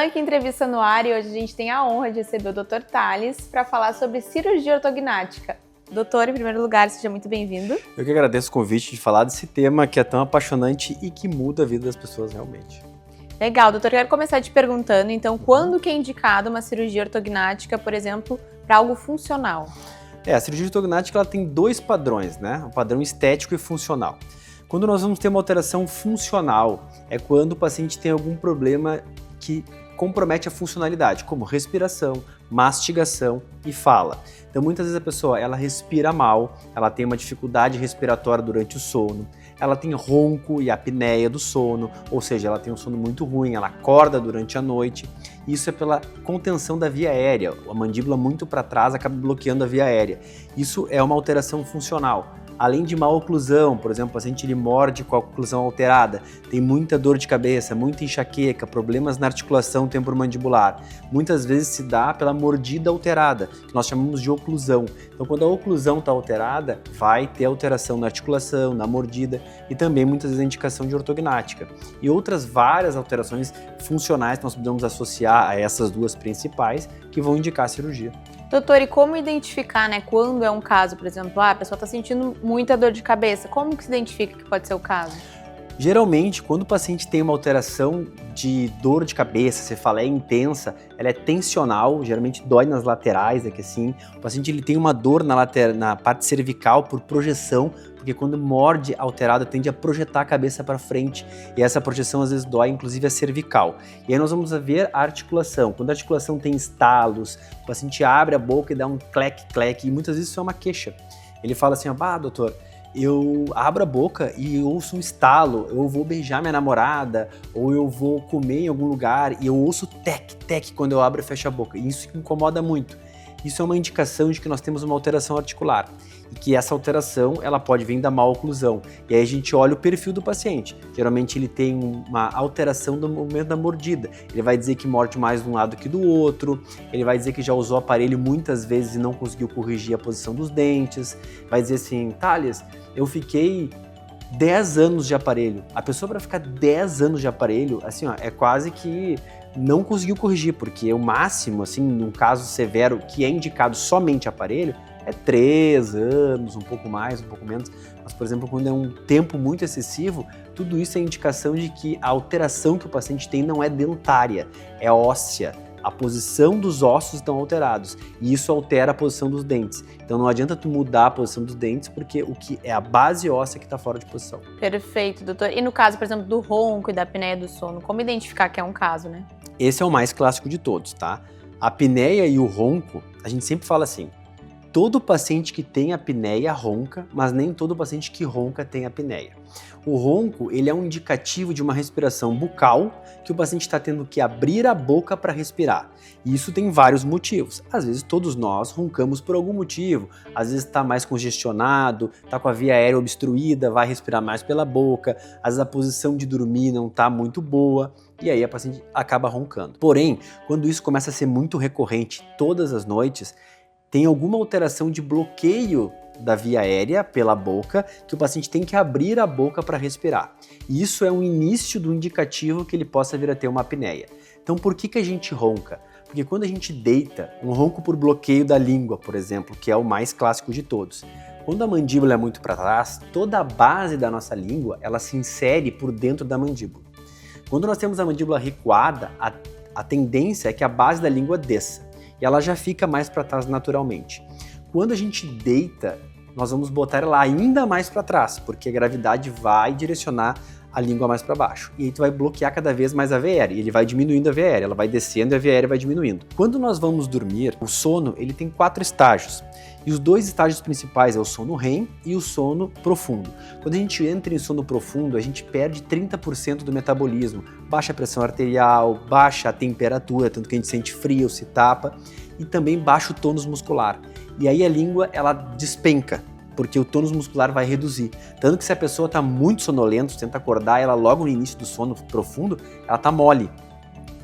Blank Entrevista no ar, e hoje a gente tem a honra de receber o Dr. Thales para falar sobre cirurgia ortognática. Doutor, em primeiro lugar, seja muito bem-vindo. Eu que agradeço o convite de falar desse tema que é tão apaixonante e que muda a vida das pessoas realmente. Legal, doutor, quero começar te perguntando, então, quando que é indicada uma cirurgia ortognática, por exemplo, para algo funcional? A cirurgia ortognática ela tem dois padrões, né? O padrão estético e funcional. Quando nós vamos ter uma alteração funcional, é quando o paciente tem algum problema que compromete a funcionalidade, como respiração, mastigação e fala. Então, muitas vezes a pessoa ela respira mal, ela tem uma dificuldade respiratória durante o sono, ela tem ronco e apneia do sono, ou seja, ela tem um sono muito ruim, ela acorda durante a noite. Isso é pela contenção da via aérea, a mandíbula muito para trás acaba bloqueando a via aérea. Isso é uma alteração funcional. Além de má oclusão, por exemplo, o paciente ele morde com a oclusão alterada, tem muita dor de cabeça, muita enxaqueca, problemas na articulação temporomandibular. Muitas vezes se dá pela mordida alterada, que nós chamamos de oclusão. Então, quando a oclusão está alterada, vai ter alteração na articulação, na mordida e também muitas vezes a indicação de ortognática. E outras várias alterações funcionais que nós podemos associar a essas duas principais que vão indicar a cirurgia. Doutor, e como identificar, quando é um caso, por exemplo, a pessoa está sentindo muita dor de cabeça, como que se identifica que pode ser o caso? Geralmente, quando o paciente tem uma alteração de dor de cabeça, você fala é intensa, ela é tensional, geralmente dói nas laterais, aqui assim. O paciente ele tem uma dor na parte cervical por projeção, porque quando morde alterado tende a projetar a cabeça para frente e essa projeção às vezes dói, inclusive a cervical. E aí nós vamos ver a articulação. Quando a articulação tem estalos, o paciente abre a boca e dá um clec, e muitas vezes isso é uma queixa. Ele fala assim, doutor, eu abro a boca e eu ouço um estalo, eu vou beijar minha namorada, ou eu vou comer em algum lugar e eu ouço tec quando eu abro e fecho a boca. E isso incomoda muito. Isso é uma indicação de que nós temos uma alteração articular e que essa alteração ela pode vir da má oclusão. E aí a gente olha o perfil do paciente. Geralmente ele tem uma alteração do momento da mordida. Ele vai dizer que morde mais de um lado que do outro, ele vai dizer que já usou o aparelho muitas vezes e não conseguiu corrigir a posição dos dentes, vai dizer assim, Thales, eu fiquei 10 anos de aparelho. A pessoa para ficar 10 anos de aparelho, assim, é quase que não conseguiu corrigir, porque o máximo, assim, num caso severo que é indicado somente aparelho, é 3 anos, um pouco mais, um pouco menos. Mas, por exemplo, quando é um tempo muito excessivo, tudo isso é indicação de que a alteração que o paciente tem não é dentária, é óssea. A posição dos ossos estão alterados e isso altera a posição dos dentes. Então não adianta tu mudar a posição dos dentes porque o que é a base óssea que está fora de posição. Perfeito, doutor. E no caso, por exemplo, do ronco e da apneia do sono, como identificar que é um caso, né? Esse é o mais clássico de todos, tá? A apneia e o ronco, a gente sempre fala assim, todo paciente que tem apneia ronca, mas nem todo paciente que ronca tem apneia. O ronco, ele é um indicativo de uma respiração bucal que o paciente está tendo que abrir a boca para respirar. E isso tem vários motivos. Às vezes todos nós roncamos por algum motivo. Às vezes está mais congestionado, está com a via aérea obstruída, vai respirar mais pela boca. Às vezes a posição de dormir não está muito boa. E aí a paciente acaba roncando. Porém, quando isso começa a ser muito recorrente todas as noites, tem alguma alteração de bloqueio da via aérea pela boca, que o paciente tem que abrir a boca para respirar. E isso é um início do indicativo que ele possa vir a ter uma apneia. Então por que a gente ronca? Porque quando a gente deita, um ronco por bloqueio da língua, por exemplo, que é o mais clássico de todos. Quando a mandíbula é muito para trás, toda a base da nossa língua, ela se insere por dentro da mandíbula. Quando nós temos a mandíbula recuada, a tendência é que a base da língua desça. E ela já fica mais para trás naturalmente. Quando a gente deita, nós vamos botar ela ainda mais para trás, porque a gravidade vai direcionar a língua mais para baixo. E aí tu vai bloquear cada vez mais a via aérea, e ele vai diminuindo a via aérea, ela vai descendo e a via aérea vai diminuindo. Quando nós vamos dormir, o sono ele tem 4 estágios. E os 2 estágios principais é o sono REM e o sono profundo. Quando a gente entra em sono profundo, a gente perde 30% do metabolismo. Baixa a pressão arterial, baixa a temperatura, tanto que a gente sente frio, se tapa, e também baixa o tônus muscular. E aí a língua, ela despenca, porque o tônus muscular vai reduzir. Tanto que se a pessoa está muito sonolenta, tenta acordar ela logo no início do sono profundo, ela está mole,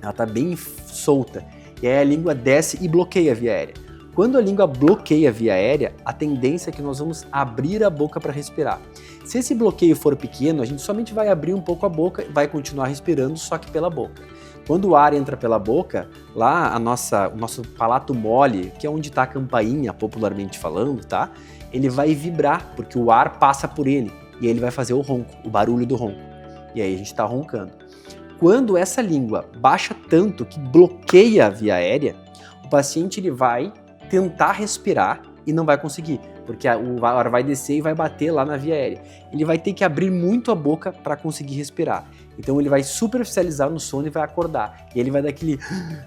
ela está bem solta. E aí a língua desce e bloqueia a via aérea. Quando a língua bloqueia a via aérea, a tendência é que nós vamos abrir a boca para respirar. Se esse bloqueio for pequeno, a gente somente vai abrir um pouco a boca e vai continuar respirando, só que pela boca. Quando o ar entra pela boca, lá o nosso palato mole, que é onde está a campainha, popularmente falando, tá? Ele vai vibrar, porque o ar passa por ele, e aí ele vai fazer o ronco, o barulho do ronco. E aí a gente está roncando. Quando essa língua baixa tanto que bloqueia a via aérea, o paciente ele vai tentar respirar e não vai conseguir, porque o ar vai descer e vai bater lá na via aérea. Ele vai ter que abrir muito a boca para conseguir respirar. Então ele vai superficializar no sono e vai acordar. E ele vai dar aquele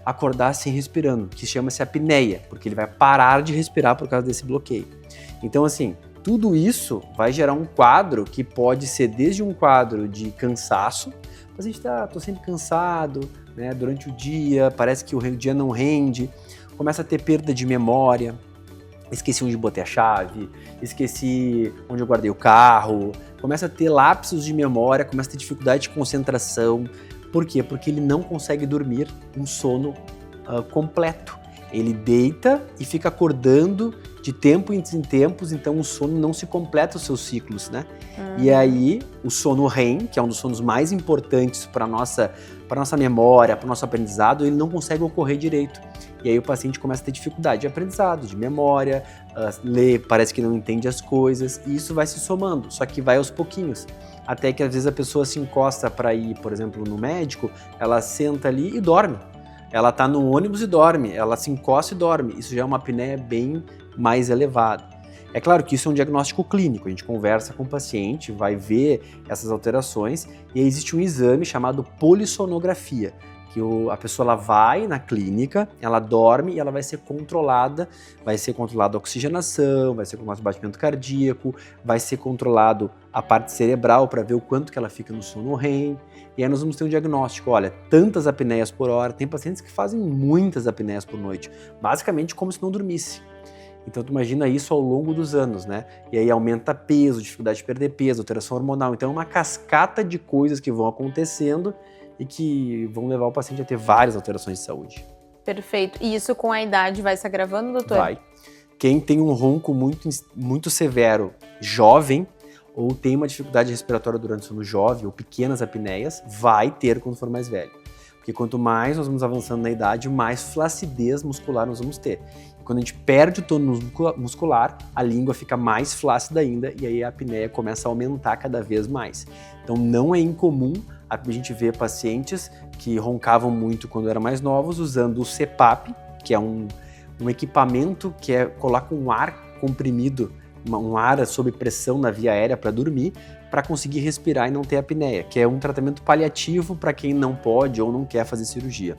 acordar sem respirando, que chama-se apneia, porque ele vai parar de respirar por causa desse bloqueio. Então assim, tudo isso vai gerar um quadro que pode ser desde um quadro de cansaço, a gente tô sempre cansado, né, durante o dia, parece que o dia não rende, começa a ter perda de memória, esqueci onde botei a chave, esqueci onde eu guardei o carro, começa a ter lapsos de memória, começa a ter dificuldade de concentração. Por quê? Porque ele não consegue dormir um sono completo. Ele deita e fica acordando de tempo em tempos, então o sono não se completa os seus ciclos, né? E aí o sono REM, que é um dos sonos mais importantes para nossa memória, para o nosso aprendizado, ele não consegue ocorrer direito. E aí o paciente começa a ter dificuldade de aprendizado, de memória, ler, parece que não entende as coisas, e isso vai se somando, só que vai aos pouquinhos. Até que às vezes a pessoa se encosta para ir, por exemplo, no médico, ela senta ali e dorme. Ela está no ônibus e dorme, ela se encosta e dorme. Isso já é uma apneia bem mais elevada. É claro que isso é um diagnóstico clínico, a gente conversa com o paciente, vai ver essas alterações, e aí existe um exame chamado polissonografia, que a pessoa ela vai na clínica, ela dorme e ela vai ser controlada a oxigenação, vai ser controlado o batimento cardíaco, vai ser controlado a parte cerebral para ver o quanto que ela fica no sono REM, e aí nós vamos ter um diagnóstico, olha, tantas apneias por hora, tem pacientes que fazem muitas apneias por noite, basicamente como se não dormisse. Então tu imagina isso ao longo dos anos, né? E aí aumenta peso, dificuldade de perder peso, alteração hormonal, então é uma cascata de coisas que vão acontecendo e que vão levar o paciente a ter várias alterações de saúde. Perfeito. E isso com a idade vai se agravando, doutor? Vai. Quem tem um ronco muito severo, jovem, ou tem uma dificuldade respiratória durante o sono jovem, ou pequenas apneias, vai ter quando for mais velho. Porque quanto mais nós vamos avançando na idade, mais flacidez muscular nós vamos ter. E quando a gente perde o tônus muscular, a língua fica mais flácida ainda, e aí a apneia começa a aumentar cada vez mais. Então não é incomum a gente ver pacientes que roncavam muito quando eram mais novos, usando o CPAP, que é um equipamento que coloca um ar comprimido, um ar sob pressão na via aérea para dormir, para conseguir respirar e não ter apneia, que é um tratamento paliativo para quem não pode ou não quer fazer cirurgia.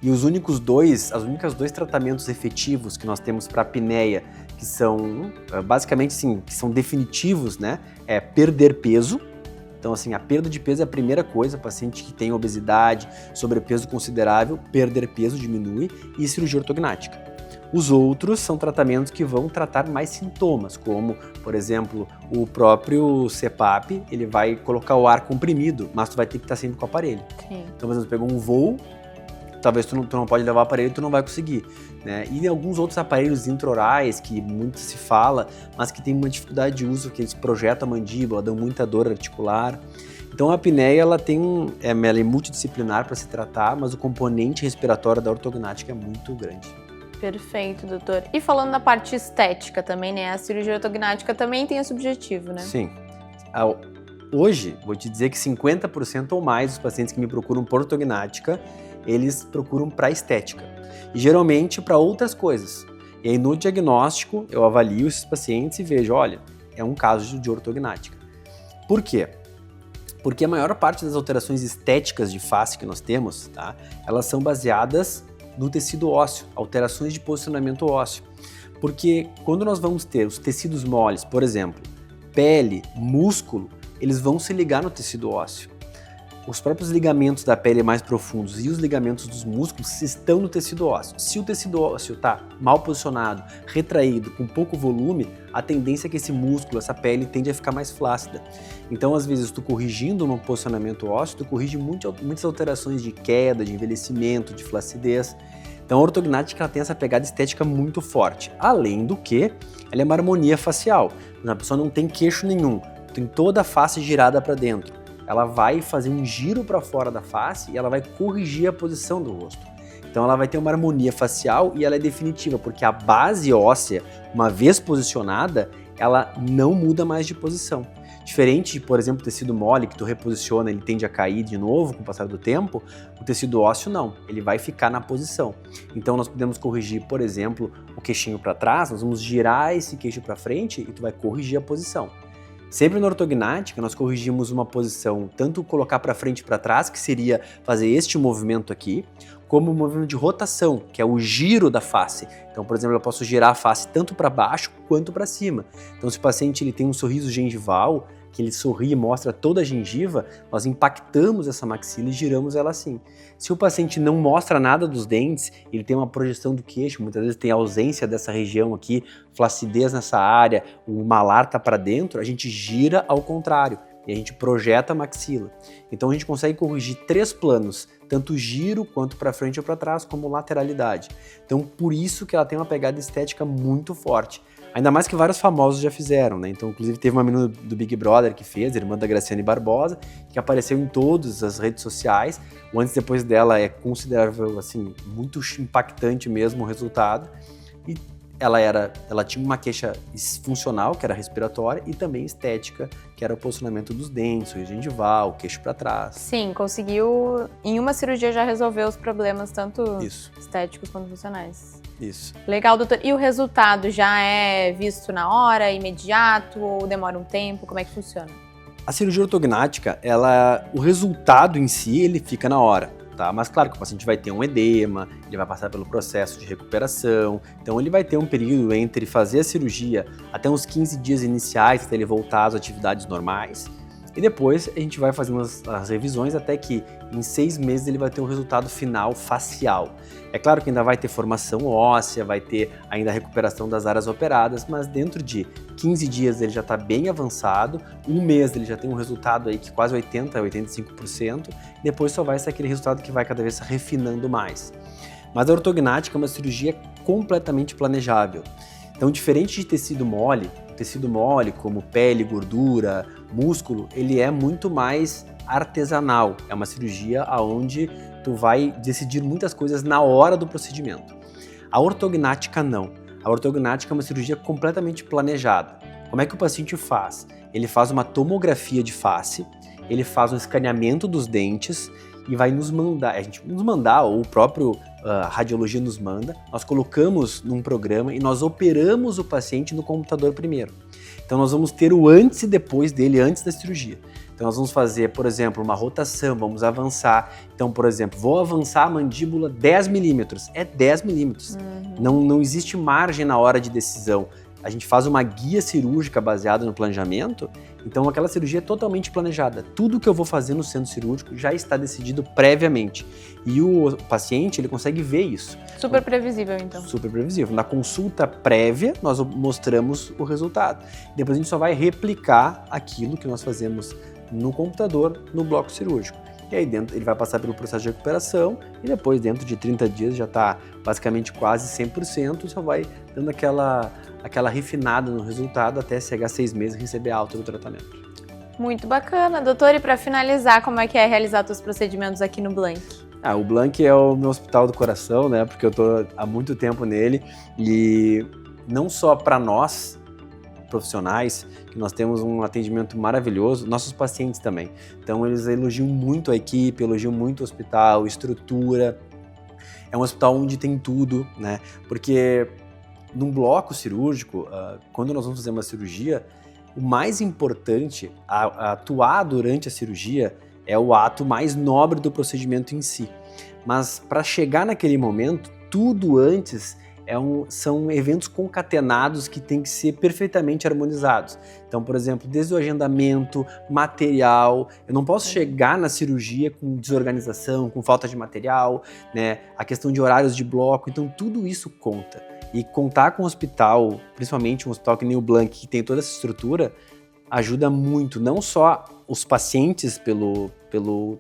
E os únicos dois tratamentos efetivos que nós temos para apneia, que são basicamente sim, que são definitivos, né, é perder peso. Então, assim, a perda de peso é a primeira coisa, paciente que tem obesidade, sobrepeso considerável, perder peso diminui, e cirurgia ortognática. Os outros são tratamentos que vão tratar mais sintomas, como, por exemplo, o próprio CPAP, ele vai colocar o ar comprimido, mas tu vai ter que estar sempre com o aparelho. Sim. Então, por exemplo, pegou um voo, talvez tu não pode levar o aparelho e tu não vai conseguir, né? E alguns outros aparelhos intraorais que muito se fala, mas que tem uma dificuldade de uso, que eles projetam a mandíbula, dão muita dor articular. Então a apneia ela é multidisciplinar para se tratar, mas o componente respiratório da ortognática é muito grande. Perfeito, doutor. E falando da parte estética também, né? A cirurgia ortognática também tem esse objetivo, né? Sim. Hoje, vou te dizer que 50% ou mais dos pacientes que me procuram por ortognática, eles procuram para estética. E geralmente para outras coisas. E aí no diagnóstico, eu avalio esses pacientes e vejo, olha, é um caso de ortognática. Por quê? Porque a maior parte das alterações estéticas de face que nós temos, tá? Elas são baseadas no tecido ósseo, alterações de posicionamento ósseo. Porque quando nós vamos ter os tecidos moles, por exemplo, pele, músculo, eles vão se ligar no tecido ósseo. Os próprios ligamentos da pele mais profundos e os ligamentos dos músculos estão no tecido ósseo. Se o tecido ósseo está mal posicionado, retraído, com pouco volume, a tendência é que esse músculo, essa pele, tende a ficar mais flácida. Então, às vezes, tu corrigindo no posicionamento ósseo, tu corrige muitas alterações de queda, de envelhecimento, de flacidez. Então a ortognática ela tem essa pegada estética muito forte. Além do que, ela é uma harmonia facial. A pessoa não tem queixo nenhum, tem toda a face girada para dentro. Ela vai fazer um giro para fora da face e ela vai corrigir a posição do rosto. Então ela vai ter uma harmonia facial e ela é definitiva, porque a base óssea, uma vez posicionada, ela não muda mais de posição. Diferente de, por exemplo, tecido mole, que tu reposiciona, ele tende a cair de novo com o passar do tempo, o tecido ósseo não, ele vai ficar na posição. Então nós podemos corrigir, por exemplo, o queixinho para trás, nós vamos girar esse queixo para frente e tu vai corrigir a posição. Sempre na ortognática nós corrigimos uma posição, tanto colocar para frente e para trás, que seria fazer este movimento aqui, como o movimento de rotação, que é o giro da face. Então, por exemplo, eu posso girar a face tanto para baixo quanto para cima. Então, se o paciente ele tem um sorriso gengival, que ele sorri e mostra toda a gengiva, nós impactamos essa maxila e giramos ela assim. Se o paciente não mostra nada dos dentes, ele tem uma projeção do queixo, muitas vezes tem ausência dessa região aqui, flacidez nessa área, o malar está para dentro, a gente gira ao contrário. E a gente projeta a maxila. Então a gente consegue corrigir 3 planos, tanto giro quanto para frente ou para trás, como lateralidade. Então por isso que ela tem uma pegada estética muito forte. Ainda mais que vários famosos já fizeram, né? Então inclusive teve uma menina do Big Brother que fez, irmã da Graciane Barbosa, que apareceu em todas as redes sociais. O antes e depois dela é considerável, assim, muito impactante mesmo o resultado. E ela tinha uma queixa funcional, que era respiratória, e também estética, que era o posicionamento dos dentes, o gengival, o queixo para trás. Sim, conseguiu em uma cirurgia já resolver os problemas, tanto estéticos quanto funcionais. Isso. Legal, doutor. E o resultado já é visto na hora, imediato, ou demora um tempo? Como é que funciona? A cirurgia ortognática, o resultado em si, ele fica na hora. Tá? Mas claro que o paciente vai ter um edema, ele vai passar pelo processo de recuperação, então ele vai ter um período entre fazer a cirurgia até uns 15 dias iniciais, até ele voltar às atividades normais, e depois a gente vai fazendo as revisões até que em 6 meses ele vai ter um resultado final facial. É claro que ainda vai ter formação óssea, vai ter ainda a recuperação das áreas operadas, mas dentro de 15 dias ele já está bem avançado, 1 mês ele já tem um resultado aí que quase 80% a 85%, depois só vai ser aquele resultado que vai cada vez se refinando mais. Mas a ortognática é uma cirurgia completamente planejável. Então, diferente de tecido mole como pele, gordura, músculo, ele é muito mais artesanal. É uma cirurgia onde tu vai decidir muitas coisas na hora do procedimento. A ortognática não. A ortognática é uma cirurgia completamente planejada. Como é que o paciente faz? Ele faz uma tomografia de face, ele faz um escaneamento dos dentes e vai nos mandar, ou o próprio radiologia nos manda, nós colocamos num programa e nós operamos o paciente no computador primeiro. Então nós vamos ter o antes e depois dele, antes da cirurgia. Então nós vamos fazer, por exemplo, uma rotação, vamos avançar. Então, por exemplo, vou avançar a mandíbula 10 milímetros, é 10 milímetros. Não existe margem na hora de decisão. A gente faz uma guia cirúrgica baseada no planejamento, então aquela cirurgia é totalmente planejada. Tudo que eu vou fazer no centro cirúrgico já está decidido previamente. E o paciente, ele consegue ver isso. Super previsível, então. Super previsível. Na consulta prévia, nós mostramos o resultado. Depois a gente só vai replicar aquilo que nós fazemos no computador, no bloco cirúrgico. E aí dentro ele vai passar pelo processo de recuperação e depois, dentro de 30 dias, já está basicamente quase 100%, só vai dando aquela refinada no resultado até chegar a 6 meses e receber alta do tratamento. Muito bacana. Doutor, e para finalizar, como é que é realizar os procedimentos aqui no Blank? O Blank é o meu hospital do coração, né? Porque eu estou há muito tempo nele e não só para nós, profissionais, que nós temos um atendimento maravilhoso, nossos pacientes também. Então eles elogiam muito a equipe, elogiam muito o hospital, estrutura. É um hospital onde tem tudo, né? Porque num bloco cirúrgico, quando nós vamos fazer uma cirurgia, o mais importante a atuar durante a cirurgia é o ato mais nobre do procedimento em si. Mas para chegar naquele momento, tudo antes são eventos concatenados que têm que ser perfeitamente harmonizados. Então, por exemplo, desde o agendamento, material, eu não posso chegar na cirurgia com desorganização, com falta de material, né? A questão de horários de bloco, então tudo isso conta. E contar com um hospital, principalmente um hospital que nem o Blank, que tem toda essa estrutura, ajuda muito, não só os pacientes pelo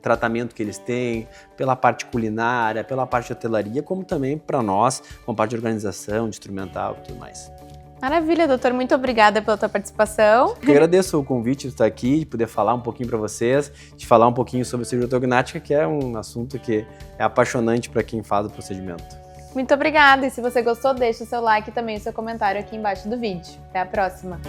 tratamento que eles têm, pela parte culinária, pela parte de hotelaria, como também para nós, com a parte de organização, de instrumental e tudo mais. Maravilha, doutor. Muito obrigada pela tua participação. Eu agradeço o convite de estar aqui, de poder falar um pouquinho para vocês, de falar um pouquinho sobre a cirurgia ortognática, que é um assunto que é apaixonante para quem faz o procedimento. Muito obrigada. E se você gostou, deixa o seu like e também o seu comentário aqui embaixo do vídeo. Até a próxima.